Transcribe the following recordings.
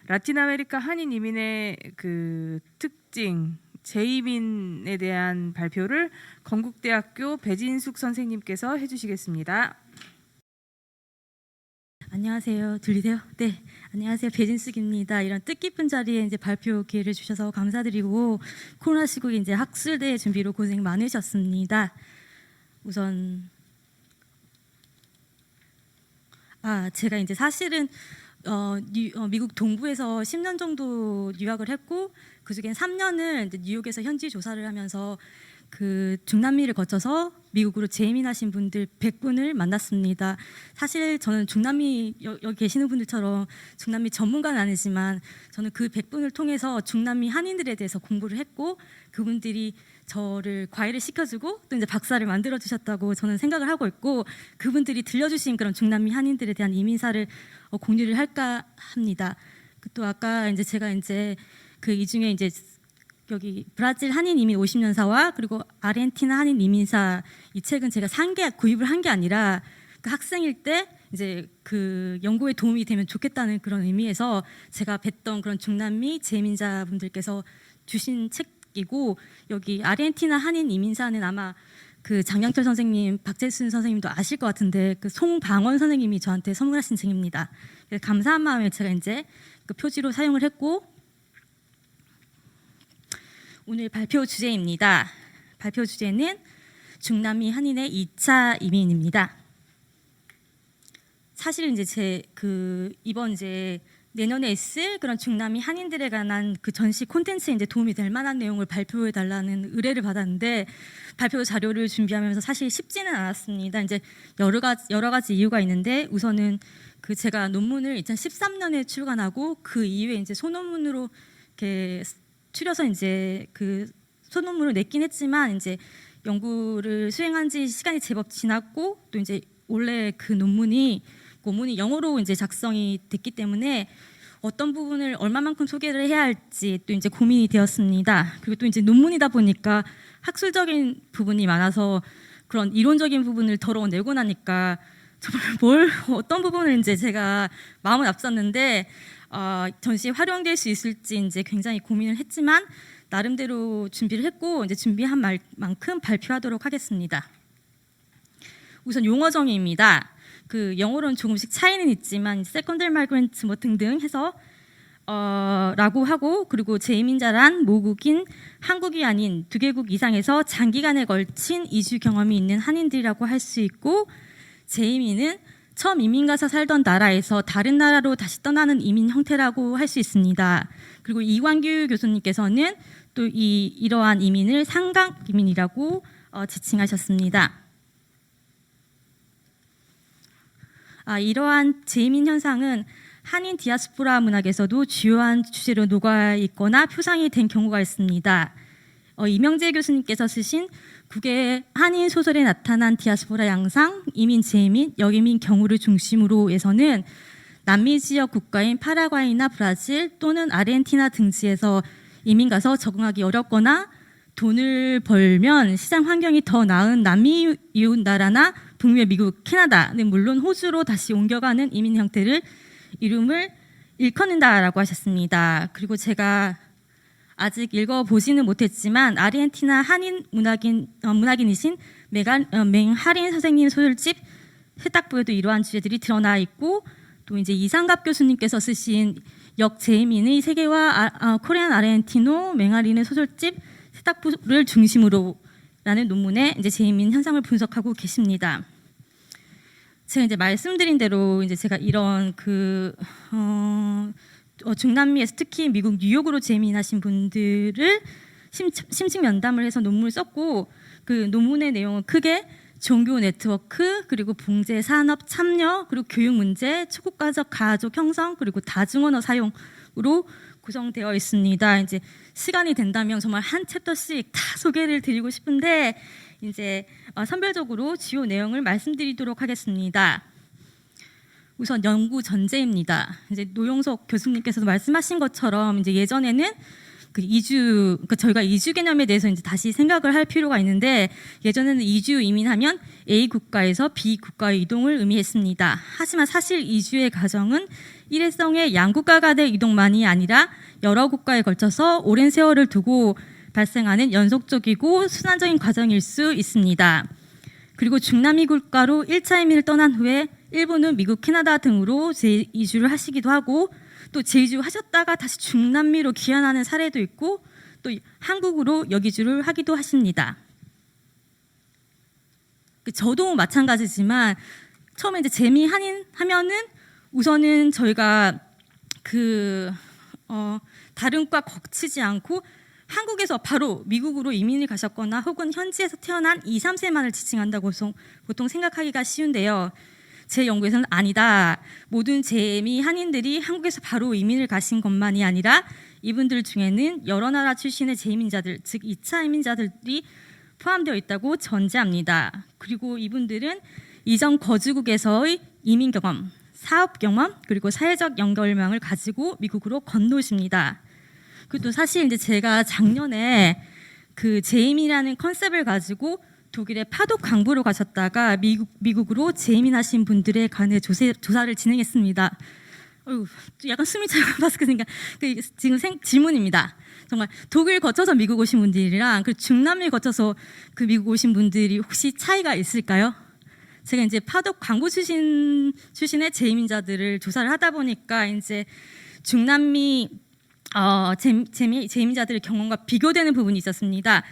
라틴 아메리카 한인 이민의 그 특징, 재이민에 대한 발표를 건국대학교 배진숙 선생님께서 해주시겠습니다. 안녕하세요. 들리세요? 네. 안녕하세요. 배진숙입니다. 이런 뜻깊은 자리에 이제 발표 기회를 주셔서 감사드리고, 코로나 시국에 이제 학술대 준비로 고생 많으셨습니다. 우선 제가 이제 사실은 미국 동부에서 10년 정도 유학을 했고, 그중에 3년을 이제 뉴욕에서 현지 조사를 하면서 그 중남미를 거쳐서 미국으로 재이민하신 분들 100분을 만났습니다. 사실 저는 중남미 여기 계시는 분들처럼 중남미 전문가는 아니지만 저는 그 100분을 통해서 중남미 한인들에 대해서 공부를 했고, 그분들이 저를 과외를 시켜주고 또 이제 박사를 만들어 주셨다고 저는 생각을 하고 있고, 그분들이 들려주신 그런 중남미 한인들에 대한 이민사를 공유를 할까 합니다. 또 아까 이제 제가 이제 그 이 중에 이제 여기 브라질 한인 이민 50년사와 그리고 아르헨티나 한인 이민사, 이 책은 제가 구입을 한 게 아니라 그 학생일 때 이제 그 연구에 도움이 되면 좋겠다는 그런 의미에서 제가 뵀던 그런 중남미 재민자분들께서 주신 책이고, 여기 아르헨티나 한인 이민사는 아마 그 장량철 선생님, 박재순 선생님도 아실 것 같은데 그 송방원 선생님이 저한테 선물하신 책입니다. 감사한 마음에 제가 이제 그 표지로 사용을 했고, 오늘 발표 주제입니다. 발표 주제는 중남미 한인의 2차 이민입니다. 사실 이제 이번 이제 내년에 있을 그런 중남미 한인들에 관한 그 전시 콘텐츠에 이제 도움이 될 만한 내용을 발표해 달라는 의뢰를 받았는데, 발표 자료를 준비하면서 사실 쉽지는 않았습니다. 이제 여러 가지 이유가 있는데, 우선은 그 제가 논문을 2013년에 출간하고 그 이후에 이제 소논문으로 이렇게 추려서 이제 그 소논문을 냈긴 했지만, 이제 연구를 수행한 지 시간이 제법 지났고, 또 이제 원래 그 논문이 영어로 이제 작성이 됐기 때문에 어떤 부분을 얼마만큼 소개를 해야 할지 또 이제 고민이 되었습니다. 그리고 또 이제 논문이다 보니까 학술적인 부분이 많아서 그런 이론적인 부분을 덜어내고 나니까 정말 어떤 부분을 이제 제가 마음은 앞섰는데 전시에 활용될 수 있을지 이제 굉장히 고민을 했지만, 나름대로 준비를 했고 이제 준비한 만큼 발표하도록 하겠습니다. 우선 용어 정의입니다. 그 영어로는 조금씩 차이는 있지만 secondary migrant 뭐 등등 해서 라고 하고, 그리고 재이민자란 모국인 한국이 아닌 2개국 이상에서 장기간에 걸친 이주 경험이 있는 한인들이라고 할 수 있고, 재이민은 처음 이민 가서 살던 나라에서 다른 나라로 다시 떠나는 이민 형태라고 할 수 있습니다. 그리고 이광규 교수님께서는 또 이러한 이민을 상강 이민이라고 지칭하셨습니다. 이러한 재이민 현상은 한인 디아스포라 문학에서도 주요한 주제로 녹아 있거나 표상이 된 경우가 있습니다. 이명재 교수님께서 쓰신 국외 한인 소설에 나타난 디아스포라 양상, 이민, 재이민, 역이민 경우를 중심으로에서는 남미 지역 국가인 파라과이나 브라질 또는 아르헨티나 등지에서 이민 가서 적응하기 어렵거나 돈을 벌면 시장 환경이 더 나은 남미 이웃 나라나 북미, 미국, 캐나다는 물론 호주로 다시 옮겨가는 이민 형태를 이름을 일컫는다라고 하셨습니다. 그리고 제가 아직 읽어보지는 못했지만 아르헨티나 한인 문학인이신 맹하린 선생님 소설집 세탁부에도 이러한 주제들이 드러나 있고, 또 이제 이상갑 교수님께서 쓰신 역재이민의 세계와 코리안 아르헨티노 맹하린의 소설집 세탁부를 중심으로 라는 논문에 이제 재이민 현상을 분석하고 계십니다. 제가 이제 말씀드린 대로 이제 제가 이런 중남미에서 특히 미국 뉴욕으로 재이민하신 분들을 심층 면담을 해서 논문을 썼고, 그 논문의 내용은 크게 종교 네트워크, 그리고 봉제 산업 참여, 그리고 교육 문제, 초국가적 가족 형성, 그리고 다중언어 사용으로 구성되어 있습니다. 이제 시간이 된다면 정말 한 챕터씩 다 소개를 드리고 싶은데 이제 선별적으로 주요 내용을 말씀드리도록 하겠습니다. 우선 연구 전제입니다. 이제 노용석 교수님께서도 말씀하신 것처럼 이제 예전에는 그 이주, 그러니까 저희가 이주 개념에 대해서 이제 다시 생각을 할 필요가 있는데, 예전에는 이주 이민하면 A 국가에서 B 국가의 이동을 의미했습니다. 하지만 사실 이주의 과정은 일회성의 양국가 간의 이동만이 아니라 여러 국가에 걸쳐서 오랜 세월을 두고 발생하는 연속적이고 순환적인 과정일 수 있습니다. 그리고 중남미 국가로 1차 이민을 떠난 후에 일부는 미국, 캐나다 등으로 재이주를 하시기도 하고, 또 재이주 하셨다가 다시 중남미로 귀환하는 사례도 있고, 또 한국으로 역이주를 하기도 하십니다. 저도 마찬가지지만 처음에 이제 재미 한인 하면은 우선은 저희가 다른 과 거치지 않고 한국에서 바로 미국으로 이민을 가셨거나 혹은 현지에서 태어난 2, 3세만을 지칭한다고 보통 생각하기가 쉬운데요. 제 연구에서는 아니다. 모든 재미 한인들이 한국에서 바로 이민을 가신 것만이 아니라 이분들 중에는 여러 나라 출신의 재이민자들, 즉 2차 이민자들이 포함되어 있다고 전제합니다. 그리고 이분들은 이전 거주국에서의 이민 경험, 사업 경험, 그리고 사회적 연결망을 가지고 미국으로 건너오십니다. 그리고 또 사실 이제 제가 작년에 그 재이민이라는 컨셉을 가지고 독일의 파독 강부로 가셨다가 미국으로 재이민하신 분들에 관해 조사를 진행했습니다. 약간 숨이 차요. 마스크니까 지금 질문입니다. 정말 독일 거쳐서 미국 오신 분들이랑 그 중남미 거쳐서 그 미국 오신 분들이 혹시 차이가 있을까요? 제가 이제 파독 강부 출신의 재이민자들을 조사를 하다 보니까 이제 중남미 재이민자들의 경험과 비교되는 부분이 있었습니다.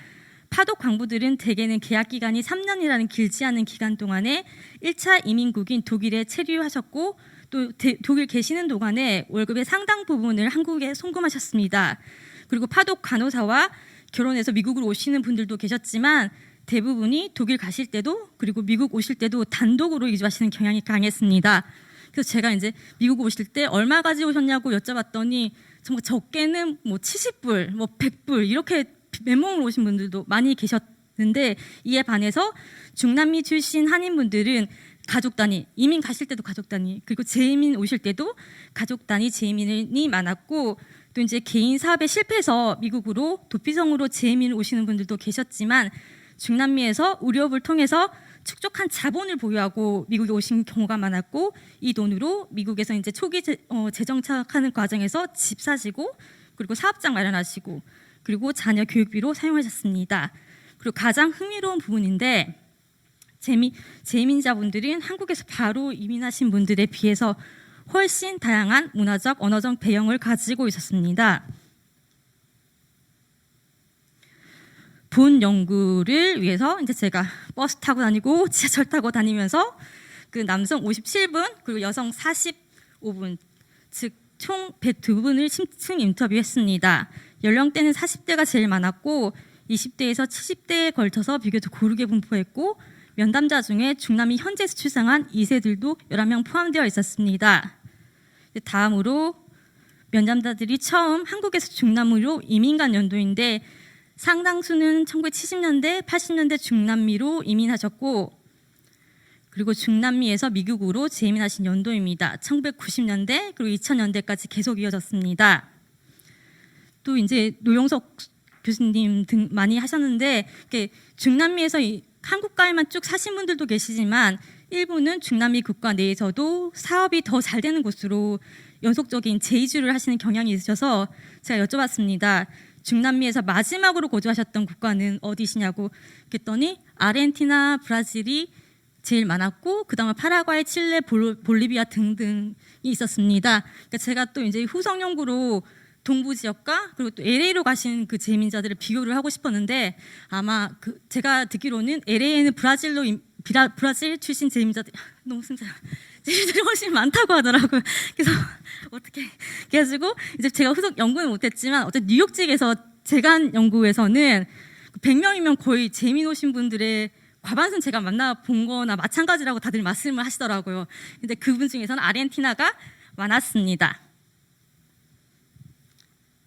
파독 강부들은 대개는 계약 기간이 3년이라는 길지 않은 기간 동안에 1차 이민국인 독일에 체류하셨고, 또 독일 계시는 동안에 월급의 상당 부분을 한국에 송금하셨습니다. 그리고 파독 간호사와 결혼해서 미국으로 오시는 분들도 계셨지만 대부분이 독일 가실 때도 그리고 미국 오실 때도 단독으로 이주하시는 경향이 강했습니다. 그래서 제가 이제 미국 오실 때 얼마 가지고 오셨냐고 여쭤봤더니 정말 적게는 뭐 70불, 뭐 100불 이렇게 맨몸으로 오신 분들도 많이 계셨는데, 이에 반해서 중남미 출신 한인분들은 가족 단위, 이민 가실 때도 가족 단위, 그리고 재이민 오실 때도 가족 단위 재이민이 많았고, 또 이제 개인 사업에 실패해서 미국으로 도피성으로 재이민 오시는 분들도 계셨지만 중남미에서 의료업을 통해서 축적한 자본을 보유하고 미국에 오신 경우가 많았고, 이 돈으로 미국에서 이제 초기 재정착하는 과정에서 집 사시고, 그리고 사업장 마련하시고, 그리고 자녀 교육비로 사용하셨습니다. 그리고 가장 흥미로운 부분인데, 재이민자분들은 한국에서 바로 이민하신 분들에 비해서 훨씬 다양한 문화적, 언어적 배경을 가지고 있었습니다. 본 연구를 위해서 이제 제가 버스 타고 다니고 지하철 타고 다니면서 그 남성 57분 그리고 여성 45분, 즉 총 102분을 심층 인터뷰했습니다. 연령대는 40대가 제일 많았고 20대에서 70대에 걸쳐서 비교적 고르게 분포했고, 면담자 중에 중남미 현지에서 출생한 2세들도 11명 포함되어 있었습니다. 다음으로 면담자들이 처음 한국에서 중남미로 이민 간 연도인데, 상당수는 1970년대, 80년대 중남미로 이민하셨고, 그리고 중남미에서 미국으로 재이민하신 연도입니다. 1990년대 그리고 2000년대까지 계속 이어졌습니다. 또 이제 노영석 교수님 등 많이 하셨는데, 중남미에서 한국가에만 쭉 사신 분들도 계시지만 일부는 중남미 국가 내에서도 사업이 더 잘 되는 곳으로 연속적인 재이주를 하시는 경향이 있으셔서 제가 여쭤봤습니다. 중남미에서 마지막으로 거주하셨던 국가는 어디시냐고 그랬더니 아르헨티나, 브라질이 제일 많았고, 그 다음에 파라과이, 칠레, 볼리비아 등등이 있었습니다. 그러니까 제가 또 이제 후속 연구로 동부 지역과 그리고 또 LA로 가신 그 재민자들을 비교를 하고 싶었는데, 아마 제가 듣기로는 LA에는 브라질 출신 재민자들 너무 진짜 재민들이 훨씬 많다고 하더라고요. 그래서 어떻게 그래가지고 이제 제가 후속 연구는 못했지만 어쨌든 뉴욕 지역에서 제가 한 연구에서는 100명이면 거의 재민 오신 분들의 과반수는 제가 만나본 거나 마찬가지라고 다들 말씀을 하시더라고요. 근데 그분 중에서는 아르헨티나가 많았습니다.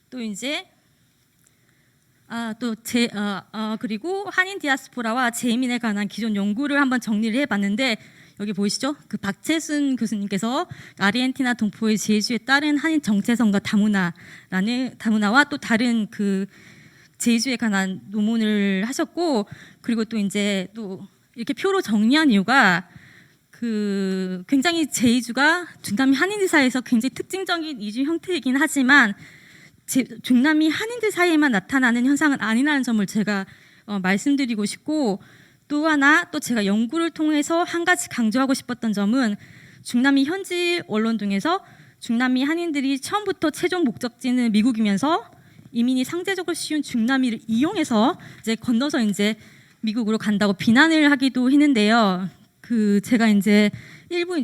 또 이제 그리고 한인 디아스포라와 재이민에 관한 기존 연구를 한번 정리를 해봤는데, 여기 보이시죠? 그 박채순 교수님께서 아르헨티나 동포의 제주에 따른 한인 정체성과 다문화와 또 다른 그 제주에 관한 논문을 하셨고, 그리고 또 이제 또 이렇게 표로 정리한 이유가 그 굉장히 제주가 중남미 한인들 사이에서 굉장히 특징적인 이주 형태이긴 하지만 중남미 한인들 사이에만 나타나는 현상은 아니라는 점을 제가 말씀드리고 싶고, 또 하나 또 제가 연구를 통해서 한 가지 강조하고 싶었던 점은 중남미 현지 언론 중에서 중남미 한인들이 처음부터 최종 목적지는 미국이면서 이민이 상대적으로 쉬운 중남미를 이용해서 이제 건너서 이제 미국으로 간다고 비난을 하기도 했는데요. 그 제가 이제 일부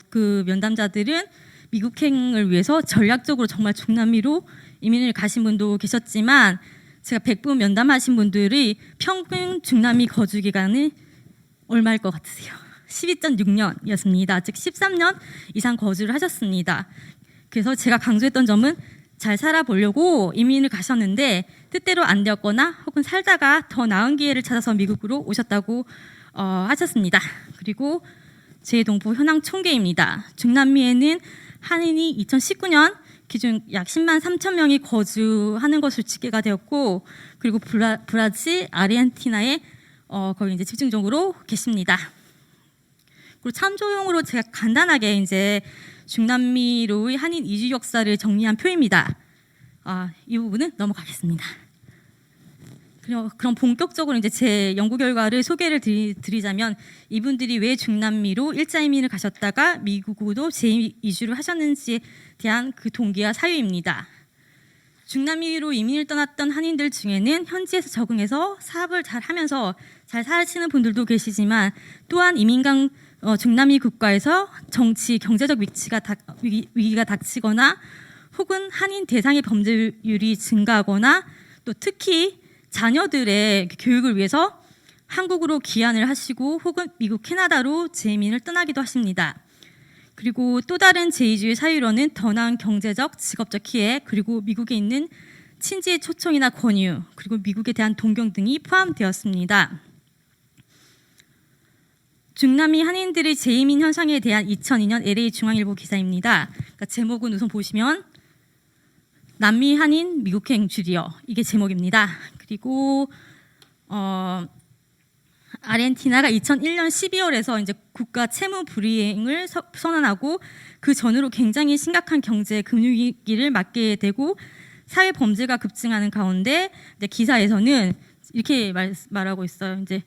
그 면담자들은 미국행을 위해서 전략적으로 정말 중남미로 이민을 가신 분도 계셨지만, 제가 100분 면담하신 분들이 평균 중남미 거주 기간이 얼마일 것 같으세요? 12.6년이었습니다. 즉 13년 이상 거주를 하셨습니다. 그래서 제가 강조했던 점은 잘 살아보려고 이민을 가셨는데 뜻대로 안 되었거나 혹은 살다가 더 나은 기회를 찾아서 미국으로 오셨다고 하셨습니다. 그리고 제 동포 현황 총계입니다. 중남미에는 한인이 2019년 기준 약 10만 3천 명이 거주하는 것으로 집계가 되었고, 그리고 브라질, 아르헨티나에 거기 이제 집중적으로 계십니다. 그리고 참조용으로 제가 간단하게 이제 중남미로의 한인 이주 역사를 정리한 표입니다. 이 부분은 넘어가겠습니다. 그럼 본격적으로 이제 제 연구 결과를 소개를 드리자면, 이분들이 왜 중남미로 일자 이민을 가셨다가 미국으로 제2이주를 하셨는지에 대한 그 동기와 사유입니다. 중남미로 이민을 떠났던 한인들 중에는 현지에서 적응해서 사업을 잘 하면서 잘 사시는 분들도 계시지만, 또한 중남미 국가에서 정치, 경제적 위기가 닥치거나 혹은 한인 대상의 범죄율이 증가하거나 또 특히 자녀들의 교육을 위해서 한국으로 귀환을 하시고 혹은 미국, 캐나다로 재민을 떠나기도 하십니다. 그리고 또 다른 제2주의 사유로는 더 나은 경제적, 직업적 기회, 그리고 미국에 있는 친지의 초청이나 권유, 그리고 미국에 대한 동경 등이 포함되었습니다. 중남미 한인들의 재이민 현상에 대한 2002년 LA 중앙일보 기사입니다. 그러니까 제목은 우선 보시면 남미 한인 미국행 줄이어, 이게 제목입니다. 그리고 아르헨티나가 2001년 12월에서 이제 국가 채무 불이행을 선언하고 그 전후로 굉장히 심각한 경제 금융 위기를 맞게 되고 사회 범죄가 급증하는 가운데 기사에서는 이렇게 말하고 있어요. 이제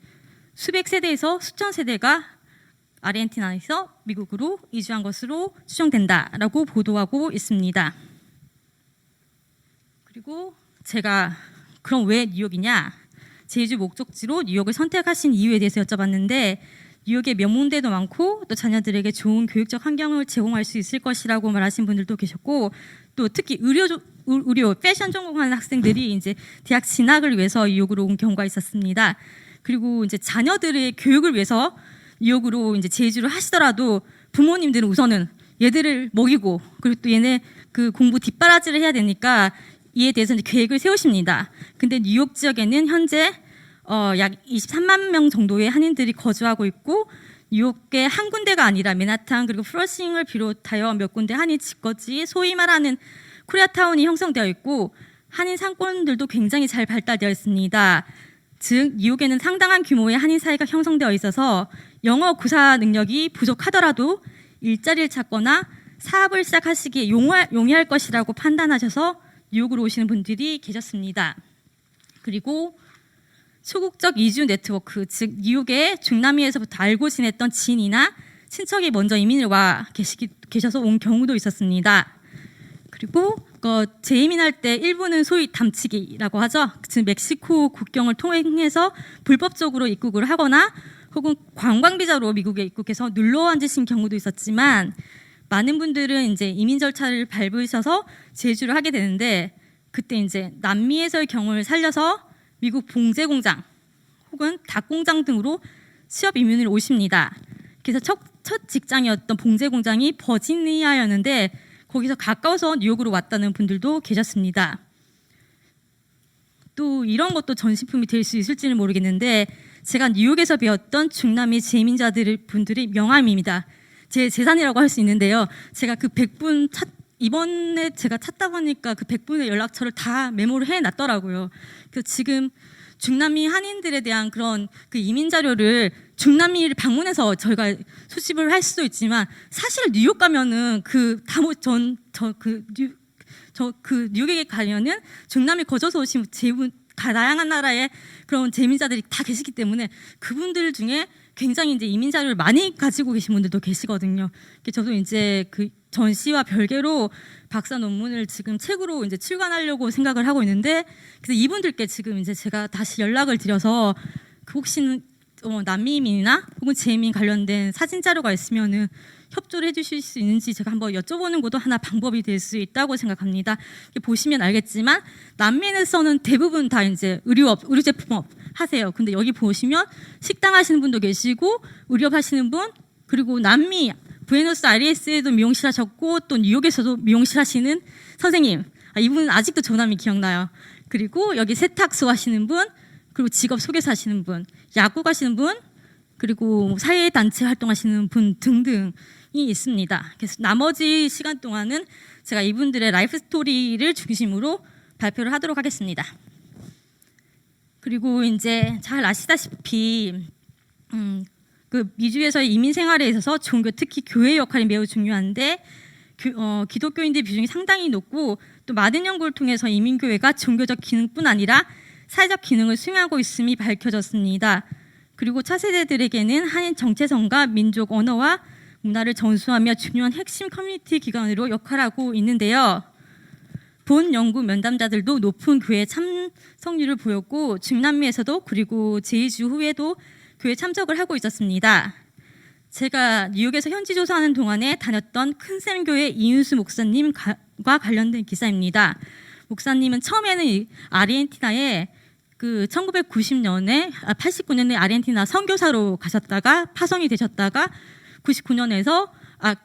수백 세대에서 수천 세대가 아르헨티나에서 미국으로 이주한 것으로 추정된다라고 보도하고 있습니다. 그리고 제가 그럼 왜 뉴욕이냐? 제2주 목적지로 뉴욕을 선택하신 이유에 대해서 여쭤봤는데, 뉴욕에 명문대도 많고 또 자녀들에게 좋은 교육적 환경을 제공할 수 있을 것이라고 말하신 분들도 계셨고, 또 특히 의료, 패션 전공하는 학생들이 이제 대학 진학을 위해서 뉴욕으로 온 경우가 있었습니다. 그리고 이제 자녀들의 교육을 위해서 뉴욕으로 이제 제2주를 하시더라도 부모님들은 우선은 얘들을 먹이고 그리고 또 얘네 그 공부 뒷바라지를 해야 되니까 이에 대해서 이제 계획을 세우십니다. 근데 뉴욕 지역에는 현재 약 23만 명 정도의 한인들이 거주하고 있고, 뉴욕의 한 군데가 아니라 맨하탄 그리고 플러싱을 비롯하여 몇 군데 한인 집거지, 소위 말하는 코리아타운이 형성되어 있고 한인 상권들도 굉장히 잘 발달되어 있습니다. 즉 뉴욕에는 상당한 규모의 한인 사회가 형성되어 있어서 영어 구사 능력이 부족하더라도 일자리를 찾거나 사업을 시작하시기에 용이할 것이라고 판단하셔서 뉴욕으로 오시는 분들이 계셨습니다. 그리고 소극적 이주 네트워크, 즉 뉴욕에 중남미에서부터 알고 지냈던 지인이나 친척이 먼저 이민을 와 계셔서 온 경우도 있었습니다. 그리고 재이민할 때 일부는 소위 담치기라고 하죠. 즉 멕시코 국경을 통해서 불법적으로 입국을 하거나 혹은 관광비자로 미국에 입국해서 눌러 앉으신 경우도 있었지만, 많은 분들은 이제 이민 절차를 밟으셔서 제주를 하게 되는데, 그때 이제 남미에서의 경우를 살려서 미국 봉제 공장 혹은 닭 공장 등으로 취업 이민을 오십니다. 그래서 첫 직장이었던 봉제 공장이 버지니아였는데 거기서 가까워서 뉴욕으로 왔다는 분들도 계셨습니다. 또 이런 것도 전시품이 될 수 있을지는 모르겠는데, 제가 뉴욕에서 배웠던 중남미 재민자들 분들의 명함입니다. 제 재산이라고 할 수 있는데요. 제가 그 100분 이번에 제가 찾다 보니까 그 100분의 연락처를 다 메모를 해놨더라고요. 그래서 지금 중남미 한인들에 대한 그런 그 이민 자료를 중남미를 방문해서 저희가 수집을 할 수도 있지만 사실 뉴욕 가면은 뉴욕에 가면은 중남미 거쳐서 오신 다양한 나라의 그런 재민자들이 다 계시기 때문에 그분들 중에 굉장히 이제 이민 자료를 많이 가지고 계신 분들도 계시거든요. 저도 이제 그 전시와 별개로 박사 논문을 지금 책으로 이제 출간하려고 생각을 하고 있는데, 그래서 이분들께 지금 이제 제가 다시 연락을 드려서 혹시 난민이나 혹은 재민 관련된 사진 자료가 있으면은 협조를 해주실 수 있는지 제가 한번 여쭤보는 것도 하나 방법이 될 수 있다고 생각합니다. 보시면 알겠지만 난민에서는 대부분 다 이제 의류 제품업 하세요. 근데 여기 보시면 식당 하시는 분도 계시고 의류업 하시는 분, 그리고 남미 부에노스 아이레스에도 미용실 하셨고 또 뉴욕에서도 미용실 하시는 선생님, 이분은 아직도 저남이 기억나요. 그리고 여기 세탁소 하시는 분, 그리고 직업 소개서 하시는 분, 야구 가시는 분, 그리고 사회단체 활동하시는 분 등등이 있습니다. 그래서 나머지 시간 동안은 제가 이분들의 라이프 스토리를 중심으로 발표를 하도록 하겠습니다. 그리고 이제 잘 아시다시피 그 미주에서의 이민 생활에 있어서 종교, 특히 교회 역할이 매우 중요한데 기독교인들 비중이 상당히 높고 또 많은 연구를 통해서 이민교회가 종교적 기능뿐 아니라 사회적 기능을 수행하고 있음이 밝혀졌습니다. 그리고 차세대들에게는 한인 정체성과 민족 언어와 문화를 전수하며 중요한 핵심 커뮤니티 기관으로 역할하고 있는데요. 본 연구 면담자들도 높은 교회 참석률을 보였고 중남미에서도 그리고 제2주 후에도 교회 참석을 하고 있었습니다. 제가 뉴욕에서 현지 조사하는 동안에 다녔던 큰샘교회 이윤수 목사님과 관련된 기사입니다. 목사님은 처음에는 아르헨티나에 그 1990년에 89년에 아르헨티나 선교사로 가셨다가 파송이 되셨다가 99년에서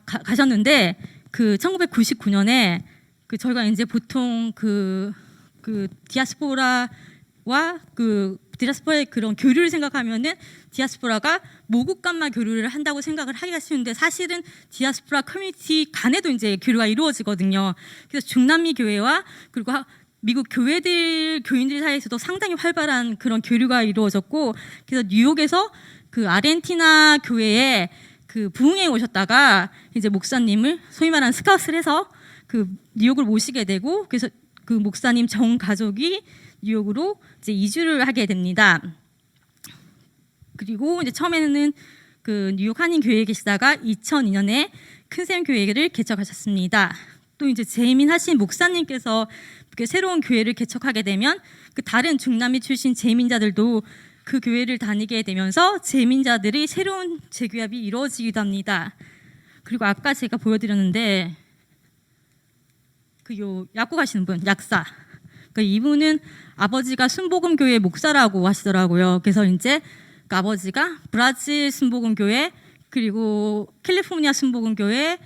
가셨는데 그 1999년에 그 저희가 이제 보통 그 디아스포라와 그 디아스포라의 그런 교류를 생각하면은 디아스포라가 모국 간만 교류를 한다고 생각을 하기가 쉬운데 사실은 디아스포라 커뮤니티 간에도 이제 교류가 이루어지거든요. 그래서 중남미 교회와 그리고 미국 교인들 사이에서도 상당히 활발한 그런 교류가 이루어졌고, 그래서 뉴욕에서 그 아르헨티나 교회에 그 부흥에 오셨다가 이제 목사님을 소위 말하는 스카우트를 해서 그 뉴욕을 모시게 되고, 그래서 그 목사님 전 가족이 뉴욕으로 이제 이주를 하게 됩니다. 그리고 이제 처음에는 그 뉴욕 한인 교회에 계시다가 2002년에 큰샘 교회를 개척하셨습니다. 또 이제 재민하신 목사님께서 새로운 교회를 개척하게 되면 그 다른 중남미 출신 재민자들도 그 교회를 다니게 되면서 재민자들이 새로운 재교합이 이루어지기도 합니다. 그리고 아까 제가 보여드렸는데 그 야구 가시는 분, 약사. 그러니까 이분은 아버지가 순복음교회 목사라고 하시더라고요. 그래서 이제 그 아버지가 브라질 순복음교회, 그리고 캘리포니아 순복음교회,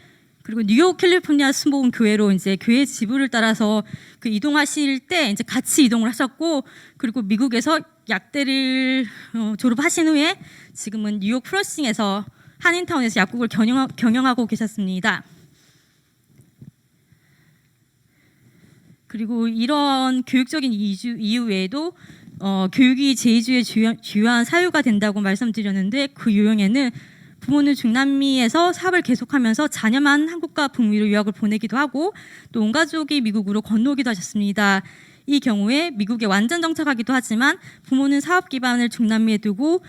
그리고 뉴욕 캘리포니아 순복음교회로 이제 교회 지부를 따라서 그 이동하실 때 이제 같이 이동을 하셨고, 그리고 미국에서 약대를 졸업하신 후에 지금은 뉴욕 플러싱에서 한인타운에서 약국을 경영하고 계셨습니다. 그리고 이런 교육적인 이유 외에도 교육이 제2주의 주요한 사유가 된다고 말씀드렸는데, 그 요령에는 부모는 중남미에서 사업을 계속하면서 자녀만 한국과 북미로 유학을 보내기도 하고 또 온 가족이 미국으로 건너오기도 하셨습니다. 이 경우에 미국에 완전 정착하기도 하지만 부모는 사업 기반을 중남미에 두고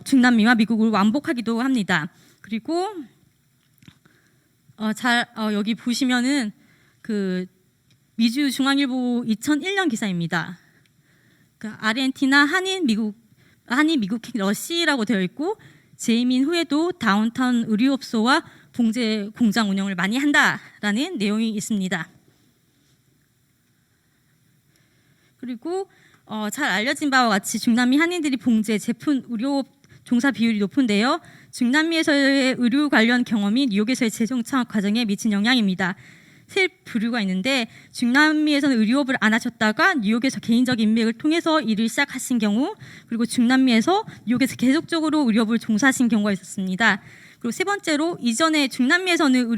중남미와 미국으로 왕복하기도 합니다. 그리고 여기 보시면은 그 미주 중앙일보 2001년 기사입니다. 그 아르헨티나 한인 미국 러시라고 되어 있고, 재이민 후에도 다운타운 의류업소와 봉제 공장 운영을 많이 한다라는 내용이 있습니다. 그리고 잘 알려진 바와 같이 중남미 한인들이 봉제, 제품, 의료업 종사 비율이 높은데요. 중남미에서의 의류 관련 경험이 뉴욕에서의 재정 창업 과정에 미친 영향입니다. 세 부류가 있는데 중남미에서는 의료업을 안 하셨다가 뉴욕에서 개인적인 인맥을 통해서 일을 시작하신 경우, 그리고 중남미에서 뉴욕에서 계속적으로 의료업을 종사하신 경우가 있었습니다. 그리고 세 번째로 이전에 중남미에서는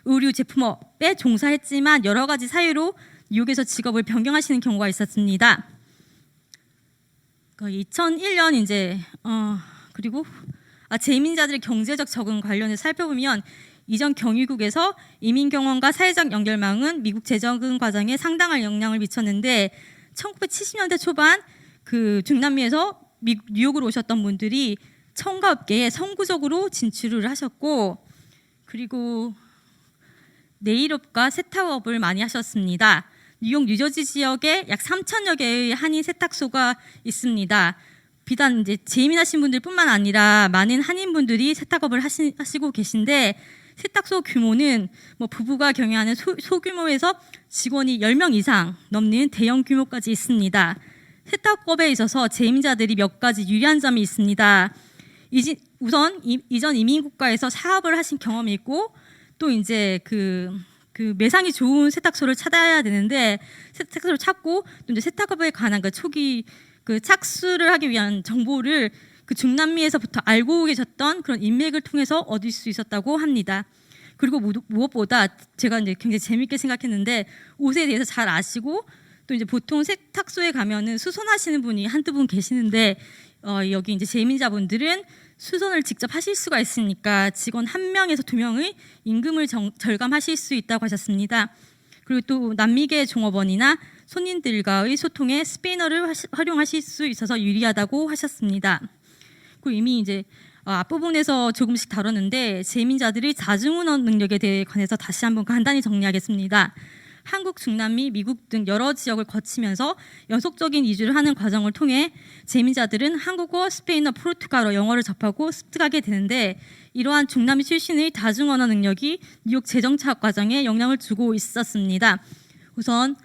의류 제품업에 종사했지만 여러 가지 사유로 뉴욕에서 직업을 변경하시는 경우가 있었습니다. 2001년 이제 그리고 재이민자들의 경제적 적응 관련해 살펴보면 이전 경유국에서 이민 경험과 사회적 연결망은 미국 재적응 과정에 상당한 영향을 미쳤는데 1970년대 초반 그 중남미에서 뉴욕으로 오셨던 분들이 첨가 업계에 선구적으로 진출을 하셨고, 그리고 네일업과 세탁업을 많이 하셨습니다. 뉴욕 뉴저지 지역에 약 3,000여 개의 한인 세탁소가 있습니다. 비단 이제 재이민하신 분들뿐만 아니라 많은 한인분들이 세탁업을 하시고 계신데, 세탁소 규모는 뭐 부부가 경영하는 소규모에서 직원이 10명 이상 넘는 대형 규모까지 있습니다. 세탁업에 있어서 재임자들이 몇 가지 유리한 점이 있습니다. 우선 이전 이민 국가에서 사업을 하신 경험이 있고, 또 이제 그 매상이 좋은 세탁소를 찾아야 되는데 세탁소를 찾고, 또 이제 세탁업에 관한 그 초기 그 착수를 하기 위한 정보를 그 중남미에서부터 알고 계셨던 그런 인맥을 통해서 얻을 수 있었다고 합니다. 그리고 무엇보다 제가 이제 굉장히 재밌게 생각했는데, 옷에 대해서 잘 아시고, 또 이제 보통 세탁소에 가면은 수선하시는 분이 한두 분 계시는데 여기 이제 재이민자분들은 수선을 직접 하실 수가 있으니까 직원 1명에서 2명의 임금을 절감하실 수 있다고 하셨습니다. 그리고 또 남미계 종업원이나 손님들과의 소통에 스페인어를 활용하실 수 있어서 유리하다고 하셨습니다. 그리고 이미 이제 앞부분에서 조금씩 다뤘는데 재이민자들의 다중언어 능력에 대해 관해서 다시 한번 간단히 정리하겠습니다. 한국, 중남미, 미국 등 여러 지역을 거치면서 연속적인 이주를 하는 과정을 통해 재이민자들은 한국어, 스페인어, 포르투갈어, 영어를 접하고 습득하게 되는데, 이러한 중남미 출신의 다중언어 능력이 뉴욕 재정착 과정에 영향을 주고 있었습니다. 우선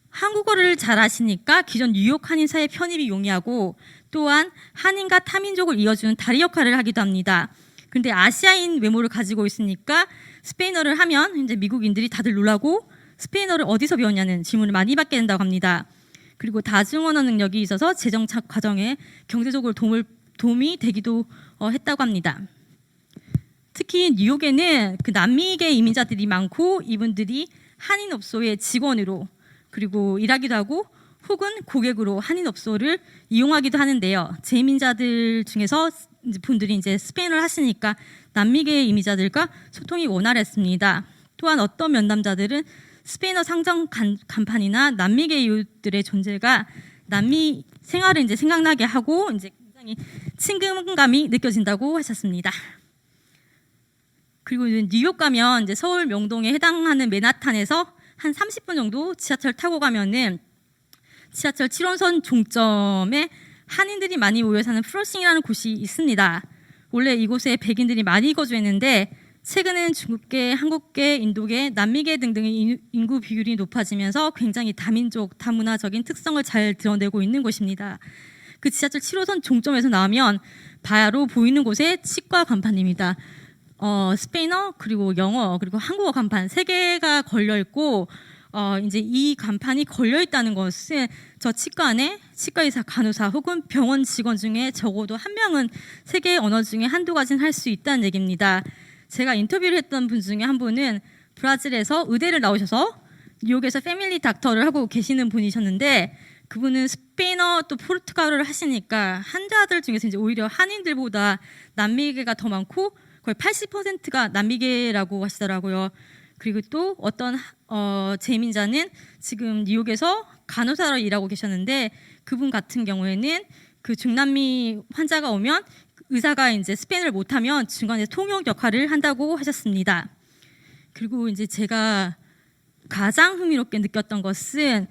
한국어를 잘 아시니까 기존 뉴욕 한인 사회 편입이 용이하고, 또한 한인과 타민족을 이어주는 다리 역할을 하기도 합니다. 근데 아시아인 외모를 가지고 있으니까 스페인어를 하면 이제 미국인들이 다들 놀라고 스페인어를 어디서 배웠냐는 질문을 많이 받게 된다고 합니다. 그리고 다중언어 능력이 있어서 재정착 과정에 경제적으로 도움이 되기도 했다고 합니다. 특히 뉴욕에는 그 남미계 이민자들이 많고, 이분들이 한인 업소의 직원으로 그리고 일하기도 하고, 혹은 고객으로 한인 업소를 이용하기도 하는데요. 재이민자들 중에서 분들이 이제 스페인어를 하시니까 남미계 이민자들과 소통이 원활했습니다. 또한 어떤 면담자들은 스페인어 상점 간판이나 남미계 이웃들의 존재가 남미 생활을 이제 생각나게 하고 이제 굉장히 친근감이 느껴진다고 하셨습니다. 그리고 뉴욕 가면 이제 서울 명동에 해당하는 맨하탄에서 한 30분 정도 지하철 타고 가면은 지하철 7호선 종점에 한인들이 많이 모여 사는 플러싱이라는 곳이 있습니다. 원래 이곳에 백인들이 많이 거주했는데 최근엔 중국계, 한국계, 인도계, 남미계 등등의 인구 비율이 높아지면서 굉장히 다민족, 다문화적인 특성을 잘 드러내고 있는 곳입니다. 그 지하철 7호선 종점에서 나오면 바로 보이는 곳에 치과 간판입니다. 스페인어, 그리고 영어, 그리고 한국어 간판 3개가 걸려 있고, 이제 이 간판이 걸려 있다는 것은 저 치과 안에 치과의사, 간호사 혹은 병원 직원 중에 적어도 1명은 3개의 언어 중에 한두 가지는 할 수 있다는 얘기입니다. 제가 인터뷰를 했던 분 중에 한 분은 브라질에서 의대를 나오셔서 뉴욕에서 패밀리 닥터를 하고 계시는 분이셨는데, 그분은 스페인어 또 포르투갈어를 하시니까 환자들 중에서 이제 오히려 한인들보다 남미계가 더 많고 거의 80%가 남미계라고 하시더라고요. 그리고 또 어떤 재민자는 지금 뉴욕에서 간호사로 일하고 계셨는데, 그분 같은 경우에는 그 중남미 환자가 오면 의사가 이제 스페인어를 못하면 중간에 통역 역할을 한다고 하셨습니다. 그리고 이제 제가 가장 흥미롭게 느꼈던 것은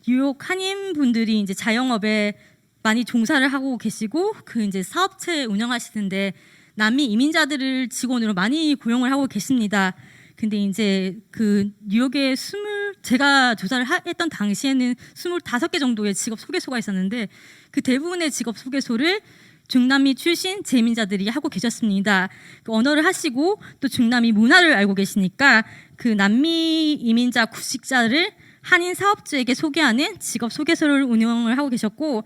뉴욕 한인 분들이 이제 자영업에 많이 종사를 하고 계시고, 그 이제 사업체 운영하시는데 남미 이민자들을 직원으로 많이 고용을 하고 계십니다. 근데 이제 그 뉴욕에 제가 조사를 했던 당시에는 25개 정도의 직업 소개소가 있었는데, 그 대부분의 직업 소개소를 중남미 출신 재민자들이 하고 계셨습니다. 그 언어를 하시고 또 중남미 문화를 알고 계시니까 그 남미 이민자 구직자를 한인 사업주에게 소개하는 직업 소개소를 운영을 하고 계셨고,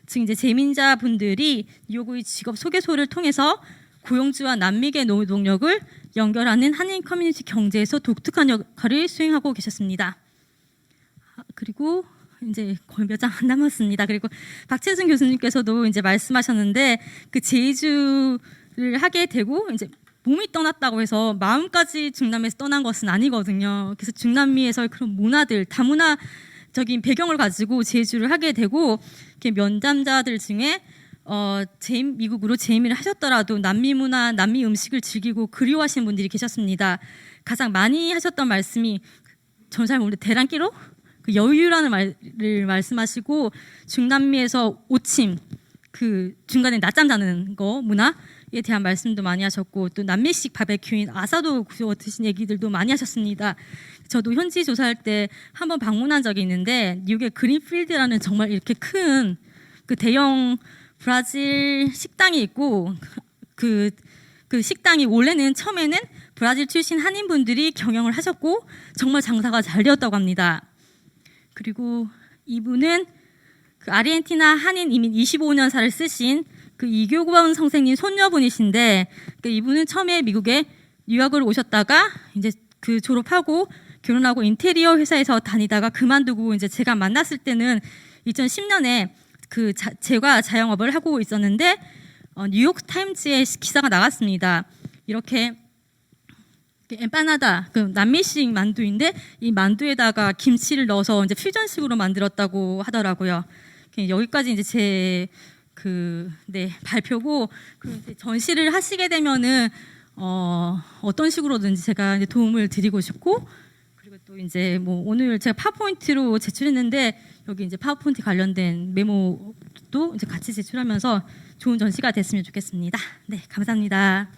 즉 이제 재민자 분들이 뉴욕의 직업 소개소를 통해서 고용주와 남미계 노동력을 연결하는 한인 커뮤니티 경제에서 독특한 역할을 수행하고 계셨습니다. 그리고 이제 거의 몇 장 안 남았습니다. 그리고 박채순 교수님께서도 이제 말씀하셨는데 그 제주를 하게 되고 이제 몸이 떠났다고 해서 마음까지 중남미에서 떠난 것은 아니거든요. 그래서 중남미에서 그런 문화들, 다문화적인 배경을 가지고 제주를 하게 되고, 이렇게 면담자들 중에 미국으로 재임을 하셨더라도 남미 문화, 남미 음식을 즐기고 그리워하시는 분들이 계셨습니다. 가장 많이 하셨던 말씀이 저는 잘 모르는데 대란기로 그 여유라는 말을 말씀하시고, 중남미에서 오침, 그 중간에 낮잠 자는 거 문화에 대한 말씀도 많이 하셨고, 또 남미식 바베큐인 아사도 구워 드신 얘기들도 많이 하셨습니다. 저도 현지 조사할 때 한번 방문한 적이 있는데 뉴욕의 그린필드라는 정말 이렇게 큰 그 대형 브라질 식당이 있고, 그 식당이 원래는 처음에는 브라질 출신 한인분들이 경영을 하셨고 정말 장사가 잘 되었다고 합니다. 그리고 이분은 그 아르헨티나 한인 이민 25년사를 쓰신 그 이교권 선생님 손녀분이신데, 그 이분은 처음에 미국에 유학을 오셨다가 이제 그 졸업하고 결혼하고 인테리어 회사에서 다니다가 그만두고, 이제 제가 만났을 때는 2010년에 그 제과 자영업을 하고 있었는데 뉴욕 타임즈에 기사가 나갔습니다. 이렇게 엠파나다, 그 남미식 만두인데 이 만두에다가 김치를 넣어서 이제 퓨전식으로 만들었다고 하더라고요. 여기까지 이제 제 발표고, 이제 전시를 하시게 되면은 어떤 식으로든지 제가 이제 도움을 드리고 싶고, 그리고 또 이제 뭐 오늘 제가 파워포인트로 제출했는데 여기 이제 파워포인트 관련된 메모도 이제 같이 제출하면서 좋은 전시가 됐으면 좋겠습니다. 네, 감사합니다.